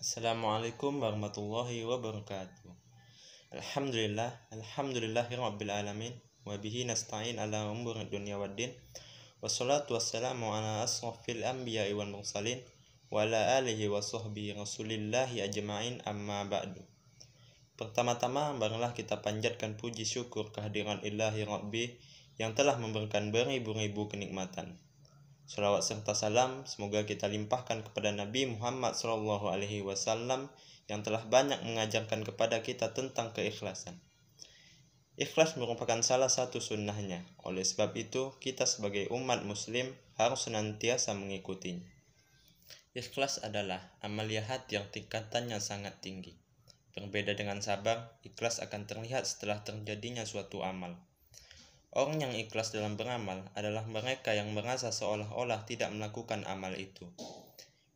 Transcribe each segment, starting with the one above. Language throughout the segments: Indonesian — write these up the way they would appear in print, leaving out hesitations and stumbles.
Assalamualaikum warahmatullahi wabarakatuh. Alhamdulillahirabbil alamin wa bihi nasta'in ala umuri dunya waddin. Wassalatu wassalamu ala asrofil anbiya'i wal mursalin wa ala alihi wa sahbihi rasulillahi ajma'in, amma ba'du. Pertama-tama marilah kita panjatkan puji syukur kehadiran Ilahi Rabbi yang telah memberikan beribu-ribu kenikmatan. Salawat serta salam semoga kita limpahkan kepada Nabi Muhammad SAW yang telah banyak mengajarkan kepada kita tentang keikhlasan. Ikhlas merupakan salah satu sunnahnya. Oleh sebab itu, kita sebagai umat muslim harus senantiasa mengikutinya. Ikhlas adalah amalia hati yang tingkatannya sangat tinggi. Berbeda dengan sabar, ikhlas akan terlihat setelah terjadinya suatu amal. Orang yang ikhlas dalam beramal adalah mereka yang merasa seolah-olah tidak melakukan amal itu.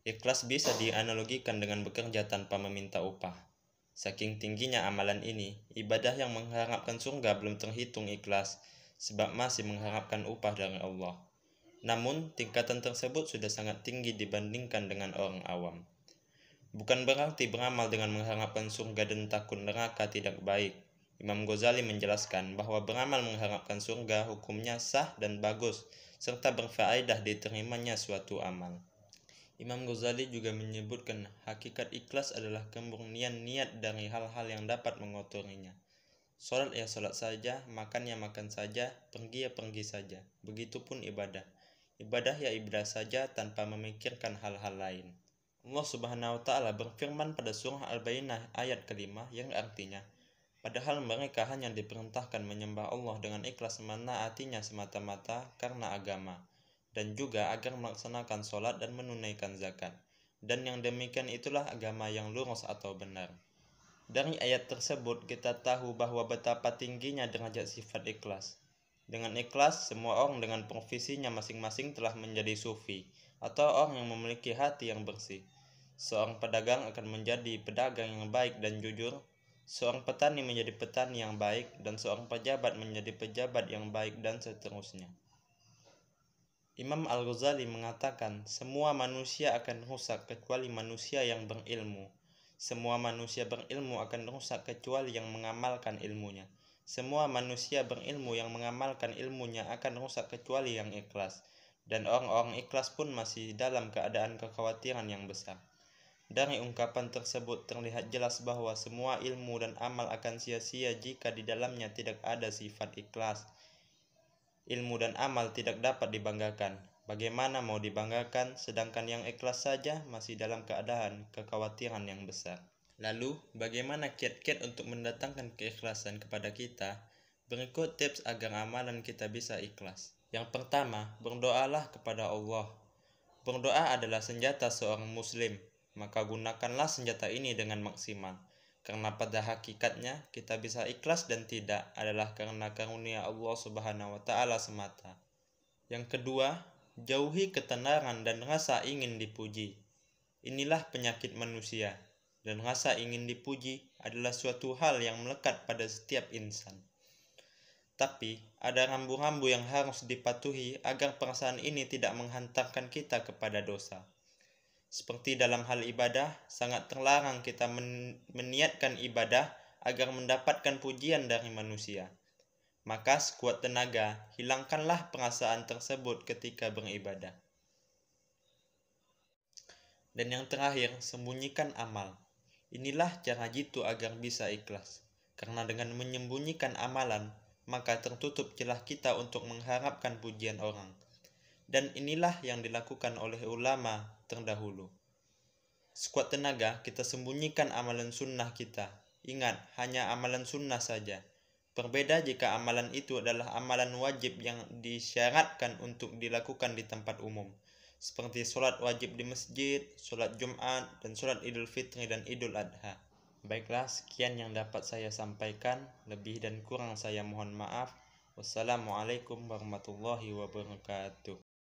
Ikhlas bisa dianalogikan dengan bekerja tanpa meminta upah. Saking tingginya amalan ini, ibadah yang mengharapkan surga belum terhitung ikhlas, sebab masih mengharapkan upah dari Allah. Namun, tingkatan tersebut sudah sangat tinggi dibandingkan dengan orang awam. Bukan berarti beramal dengan mengharapkan surga dan takut neraka tidak baik. Imam Ghazali menjelaskan bahwa beramal mengharapkan surga hukumnya sah dan bagus, serta berfaedah diterimanya suatu amal. Imam Ghazali juga menyebutkan hakikat ikhlas adalah kemurnian niat dari hal-hal yang dapat mengotorinya. Salat ya salat saja, makan ya makan saja, pergi ya pergi saja. Begitupun ibadah. Ibadah ya ibadah saja tanpa memikirkan hal-hal lain. Allah Subhanahu wa Ta'ala berfirman pada surah Al-Bayyinah ayat kelima yang artinya, padahal mereka hanya diperintahkan menyembah Allah dengan ikhlas menaatinya semata-mata karena agama, dan juga agar melaksanakan sholat dan menunaikan zakat. Dan yang demikian itulah agama yang lurus atau benar. Dari ayat tersebut kita tahu bahwa betapa tingginya derajat sifat ikhlas. Dengan ikhlas, semua orang dengan profesinya masing-masing telah menjadi sufi, atau orang yang memiliki hati yang bersih. Seorang pedagang akan menjadi pedagang yang baik dan jujur, seorang petani menjadi petani yang baik, dan seorang pejabat menjadi pejabat yang baik, dan seterusnya. Imam Al-Ghazali mengatakan, semua manusia akan rusak kecuali manusia yang berilmu. Semua manusia berilmu akan rusak kecuali yang mengamalkan ilmunya. Semua manusia berilmu yang mengamalkan ilmunya akan rusak kecuali yang ikhlas. Dan orang-orang ikhlas pun masih dalam keadaan kekhawatiran yang besar. Dari ungkapan tersebut terlihat jelas bahwa semua ilmu dan amal akan sia-sia jika di dalamnya tidak ada sifat ikhlas. Ilmu dan amal tidak dapat dibanggakan. Bagaimana mau dibanggakan sedangkan yang ikhlas saja masih dalam keadaan kekhawatiran yang besar. Lalu, bagaimana kiat-kiat untuk mendatangkan keikhlasan kepada kita? Berikut tips agar amalan kita bisa ikhlas. Yang pertama, berdoalah kepada Allah. Berdoa adalah senjata seorang muslim. Maka gunakanlah senjata ini dengan maksimal, karena pada hakikatnya kita bisa ikhlas dan tidak adalah karena karunia Allah Subhanahu wa Ta'ala semata. Yang kedua, jauhi ketenaran dan rasa ingin dipuji. Inilah penyakit manusia, dan rasa ingin dipuji adalah suatu hal yang melekat pada setiap insan. Tapi ada rambu-rambu yang harus dipatuhi agar perasaan ini tidak menghantarkan kita kepada dosa. Seperti dalam hal ibadah, sangat terlarang kita meniatkan ibadah agar mendapatkan pujian dari manusia. Maka sekuat tenaga, hilangkanlah perasaan tersebut ketika beribadah. Dan yang terakhir, sembunyikan amal. Inilah cara jitu agar bisa ikhlas. Karena dengan menyembunyikan amalan, maka tertutup celah kita untuk mengharapkan pujian orang. Dan inilah yang dilakukan oleh ulama terdahulu. Sekuat tenaga kita sembunyikan amalan sunnah kita. Ingat, hanya amalan sunnah saja. Berbeda jika amalan itu adalah amalan wajib yang disyaratkan untuk dilakukan di tempat umum, seperti sholat wajib di masjid, sholat Jumat, dan sholat Idul Fitri dan Idul Adha. Baiklah, sekian yang dapat saya sampaikan. Lebih dan kurang saya mohon maaf. Wassalamualaikum warahmatullahi wabarakatuh.